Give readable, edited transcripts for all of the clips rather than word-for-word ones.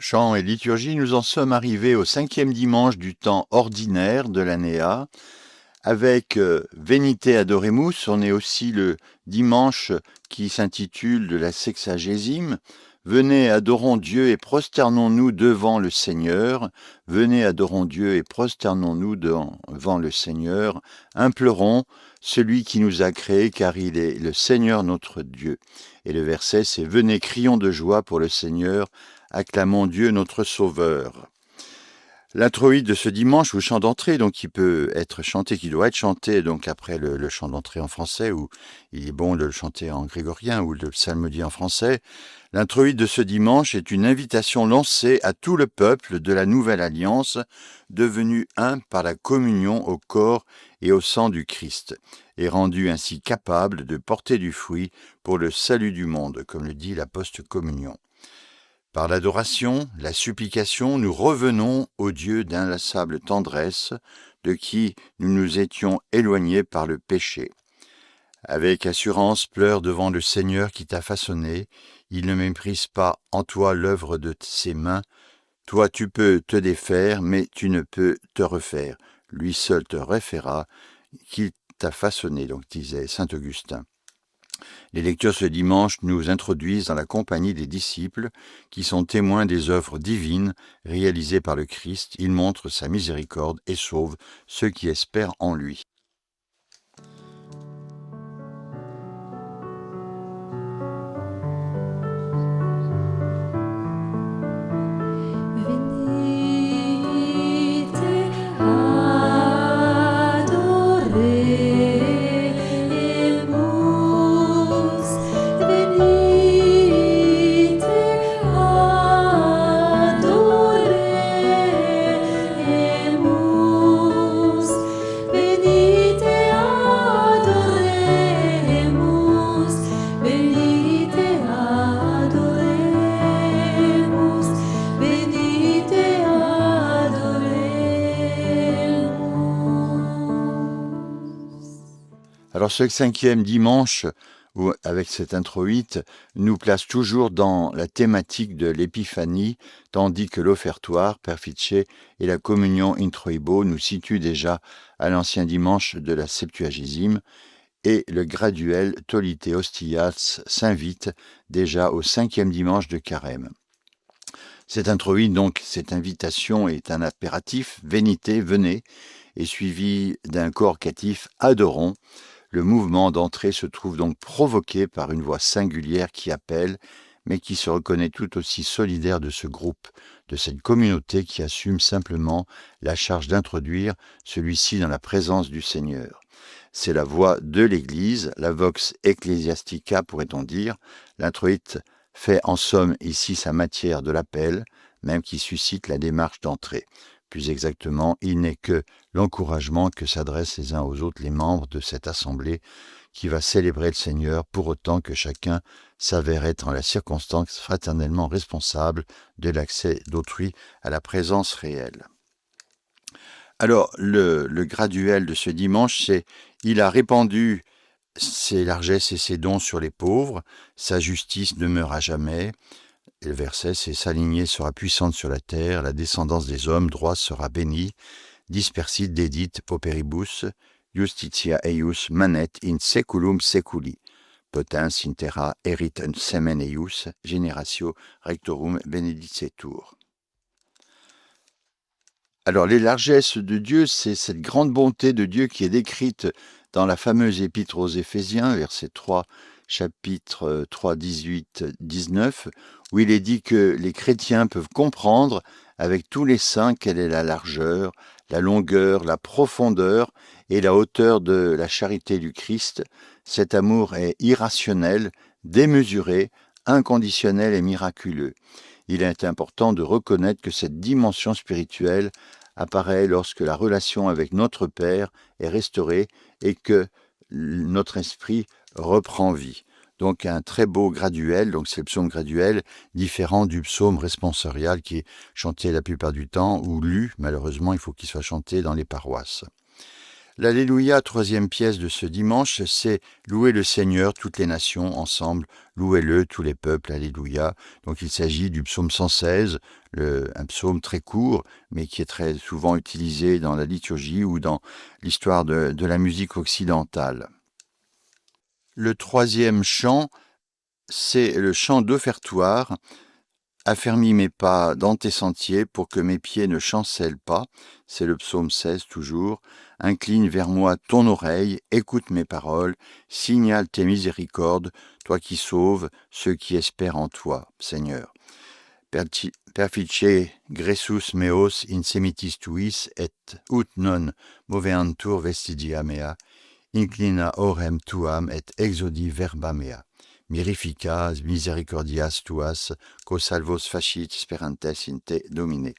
Chant et liturgie, nous en sommes arrivés au 5e dimanche du temps ordinaire de l'année A. Avec Venite Adoremus, on est aussi le dimanche qui s'intitule de la sexagésime. Venez, adorons Dieu et prosternons-nous devant le Seigneur. Venez, adorons Dieu et prosternons-nous devant le Seigneur. Implorons celui qui nous a créés, car il est le Seigneur notre Dieu. Et le verset, c'est « Venez, crions de joie pour le Seigneur, acclamons Dieu notre Sauveur ». L'introïde de ce dimanche, ou chant d'entrée, donc qui peut être chanté, qui doit être chanté donc après le chant d'entrée en français, ou il est bon de le chanter en grégorien ou de le psalmodier en français. L'introïde de ce dimanche est une invitation lancée à tout le peuple de la Nouvelle Alliance, devenu un par la communion au corps et au sang du Christ, et rendu ainsi capable de porter du fruit pour le salut du monde, comme le dit la post-communion. Par l'adoration, la supplication, nous revenons au Dieu d'inlassable tendresse, de qui nous nous étions éloignés par le péché. Avec assurance, pleure devant le Seigneur qui t'a façonné. Il ne méprise pas en toi l'œuvre de ses mains. Toi, tu peux te défaire, mais tu ne peux te refaire. Lui seul te refaira, qui t'a façonné, donc disait saint Augustin. Les lectures ce dimanche nous introduisent dans la compagnie des disciples qui sont témoins des œuvres divines réalisées par le Christ. Il montre sa miséricorde et sauve ceux qui espèrent en lui. Alors ce 5e dimanche, avec cet introïte, nous place toujours dans la thématique de l'épiphanie, tandis que l'offertoire, Perfice, et la communion introibo nous situent déjà à l'ancien dimanche de la Septuagésime, et le graduel Tolite Hostias s'invite déjà au 5e dimanche de Carême. Cet introïte, donc, cette invitation est un impératif, venite, venez, et suivi d'un coorcatif, adorons. Le mouvement d'entrée se trouve donc provoqué par une voix singulière qui appelle, mais qui se reconnaît tout aussi solidaire de ce groupe, de cette communauté qui assume simplement la charge d'introduire celui-ci dans la présence du Seigneur. C'est la voix de l'Église, la vox ecclesiastica pourrait-on dire. L'introïte fait en somme ici sa matière de l'appel, même qui suscite la démarche d'entrée. Plus exactement, il n'est que l'encouragement que s'adressent les uns aux autres les membres de cette assemblée qui va célébrer le Seigneur pour autant que chacun s'avère être en la circonstance fraternellement responsable de l'accès d'autrui à la présence réelle. Alors, le graduel de ce dimanche, c'est « Il a répandu ses largesses et ses dons sur les pauvres, sa justice demeure à jamais ». Et le verset, c'est « S'aligner sera puissante sur la terre, la descendance des hommes droits sera bénie, dispersit dedit pauperibus, justitia eius manet in seculum seculi, potens in terra eritent semen eius, generatio rectorum benedicetur ». Alors, les largesses de Dieu, c'est cette grande bonté de Dieu qui est décrite dans la fameuse épître aux Éphésiens, verset 3, chapitre 3, 18, 19, où il est dit que les chrétiens peuvent comprendre avec tous les saints quelle est la largeur, la longueur, la profondeur et la hauteur de la charité du Christ. Cet amour est irrationnel, démesuré, inconditionnel et miraculeux. Il est important de reconnaître que cette dimension spirituelle apparaît lorsque la relation avec notre Père est restaurée et que notre esprit reprend vie. Donc un très beau graduel, donc c'est le psaume graduel, différent du psaume responsorial qui est chanté la plupart du temps, ou lu, malheureusement il faut qu'il soit chanté dans les paroisses. L'Alléluia, troisième pièce de ce dimanche, c'est Louer le Seigneur, toutes les nations ensemble, louez-le, tous les peuples, Alléluia. Donc il s'agit du psaume 116, un psaume très court, mais qui est très souvent utilisé dans la liturgie ou dans l'histoire de la musique occidentale. Le troisième chant, c'est le chant d'offertoire. Affermis mes pas dans tes sentiers pour que mes pieds ne chancellent pas. C'est le psaume 16 toujours. Incline vers moi ton oreille, écoute mes paroles, signale tes miséricordes, toi qui sauves ceux qui espèrent en toi, Seigneur. Perfice gressus meos in semitis tuis et ut non moveantur vestigia mea, inclina orem tuam et exodi verba mea. Mirificas, misericordias tuas, quo salvos facit sperantes in te domine.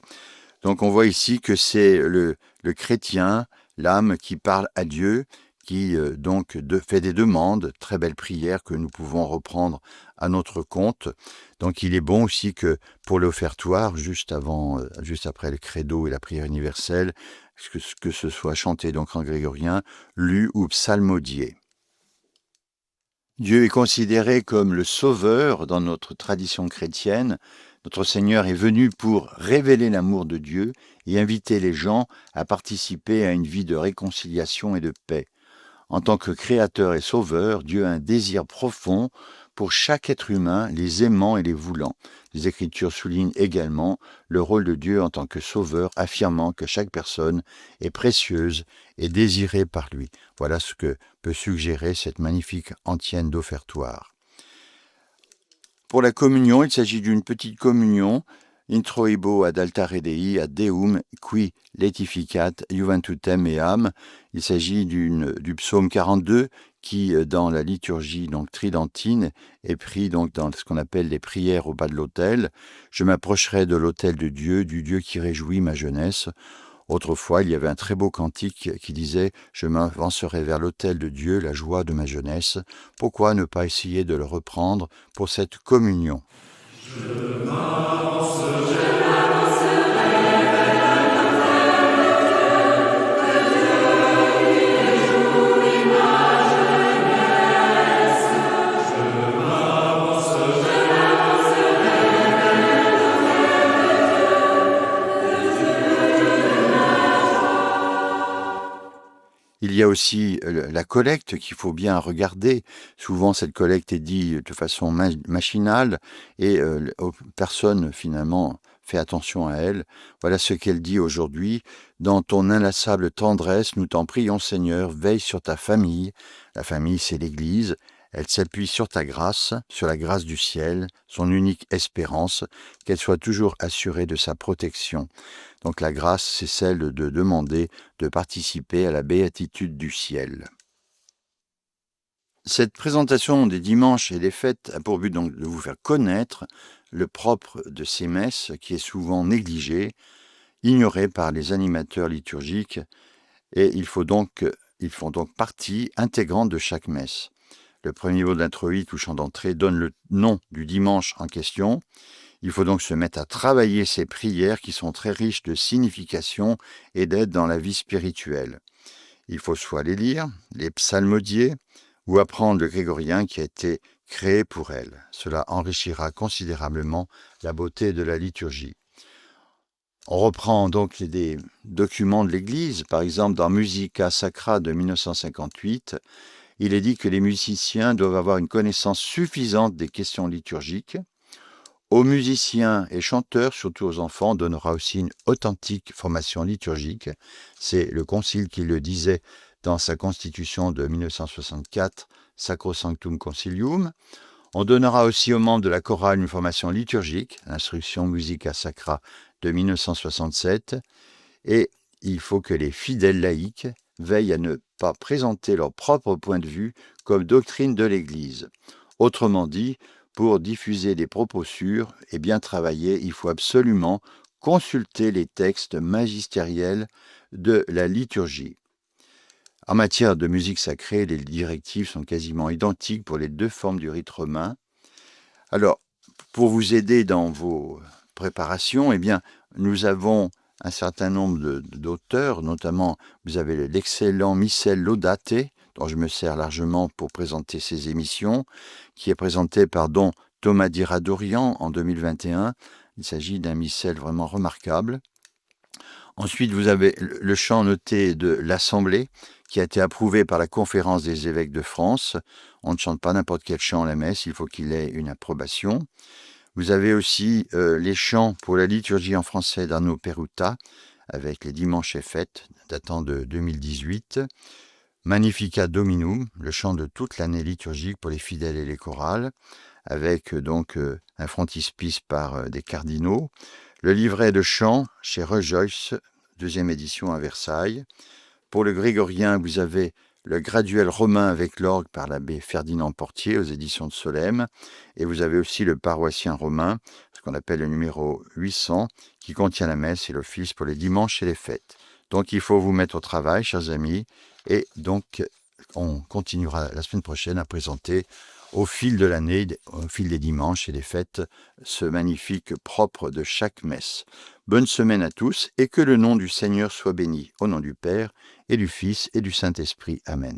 Donc on voit ici que c'est le chrétien, l'âme qui parle à Dieu, qui fait des demandes, très belles prières que nous pouvons reprendre à notre compte. Donc il est bon aussi que pour l'offertoire, juste après le credo et la prière universelle, que ce soit chanté donc en grégorien, lu ou psalmodié. Dieu est considéré comme le sauveur dans notre tradition chrétienne. Notre Seigneur est venu pour révéler l'amour de Dieu et inviter les gens à participer à une vie de réconciliation et de paix. En tant que créateur et sauveur, Dieu a un désir profond pour chaque être humain, les aimant et les voulant. Les Écritures soulignent également le rôle de Dieu en tant que sauveur, affirmant que chaque personne est précieuse et désirée par lui. Voilà ce que peut suggérer cette magnifique antienne d'offertoire. Pour la communion, il s'agit d'une petite communion, introibo ad altare Dei ad Deum qui laetificat juventutem meam. Il s'agit du psaume 42 qui, dans la liturgie donc tridentine, est pris donc dans ce qu'on appelle les prières au bas de l'autel. Je m'approcherai de l'autel de Dieu, du Dieu qui réjouit ma jeunesse. Autrefois, il y avait un très beau cantique qui disait « Je m'avancerai vers l'autel de Dieu, la joie de ma jeunesse ». Pourquoi ne pas essayer de le reprendre pour cette communion ? Je m'avancerai. Il y a aussi la collecte qu'il faut bien regarder. Souvent, cette collecte est dite de façon machinale et personne, finalement, fait attention à elle. Voilà ce qu'elle dit aujourd'hui. « Dans ton inlassable tendresse, nous t'en prions, Seigneur, veille sur ta famille. » La famille, c'est l'Église. Elle s'appuie sur ta grâce, sur la grâce du ciel, son unique espérance, qu'elle soit toujours assurée de sa protection. Donc la grâce, c'est celle de demander de participer à la béatitude du ciel. Cette présentation des dimanches et des fêtes a pour but donc de vous faire connaître le propre de ces messes qui est souvent négligé, ignoré par les animateurs liturgiques, et ils font donc partie intégrante de chaque messe. Le premier mot d'introït ou chant d'entrée donne le nom du dimanche en question. Il faut donc se mettre à travailler ces prières qui sont très riches de signification et d'aide dans la vie spirituelle. Il faut soit les lire, les psalmodier ou apprendre le grégorien qui a été créé pour elles. Cela enrichira considérablement la beauté de la liturgie. On reprend donc des documents de l'Église, par exemple dans Musica Sacra de 1958, il est dit que les musiciens doivent avoir une connaissance suffisante des questions liturgiques. Aux musiciens et chanteurs, surtout aux enfants, donnera aussi une authentique formation liturgique. C'est le Concile qui le disait dans sa constitution de 1964, Sacrosanctum Concilium. On donnera aussi aux membres de la chorale une formation liturgique, l'instruction Musica Sacra de 1967. Et il faut que les fidèles laïcs veillent à ne pas présenter leur propre point de vue comme doctrine de l'Église. Autrement dit, pour diffuser des propos sûrs et bien travaillés, il faut absolument consulter les textes magistériels de la liturgie. En matière de musique sacrée, les directives sont quasiment identiques pour les deux formes du rite romain. Alors, pour vous aider dans vos préparations, eh bien, nous avons un certain nombre d'auteurs, notamment vous avez l'excellent Missel Laudate, dont je me sers largement pour présenter ces émissions, qui est présenté par Don Thomas Diradorian en 2021. Il s'agit d'un missel vraiment remarquable. Ensuite, vous avez le chant noté de l'Assemblée, qui a été approuvé par la Conférence des évêques de France. On ne chante pas n'importe quel chant à la messe, il faut qu'il ait une approbation. Vous avez aussi les chants pour la liturgie en français d'Arnaud Perruta, avec les dimanches et fêtes, datant de 2018. Magnificat Dominum, le chant de toute l'année liturgique pour les fidèles et les chorales, avec donc un frontispice par des cardinaux. Le livret de chant chez Rejoice, deuxième édition à Versailles. Pour le grégorien, vous avez le graduel romain avec l'orgue par l'abbé Ferdinand Portier aux éditions de Solesmes. Et vous avez aussi le paroissien romain, ce qu'on appelle le numéro 800, qui contient la messe et l'office pour les dimanches et les fêtes. Donc il faut vous mettre au travail, chers amis. Et donc on continuera la semaine prochaine à présenter au fil de l'année, au fil des dimanches et des fêtes, ce magnifique propre de chaque messe. Bonne semaine à tous et que le nom du Seigneur soit béni. Au nom du Père et du Fils et du Saint-Esprit. Amen.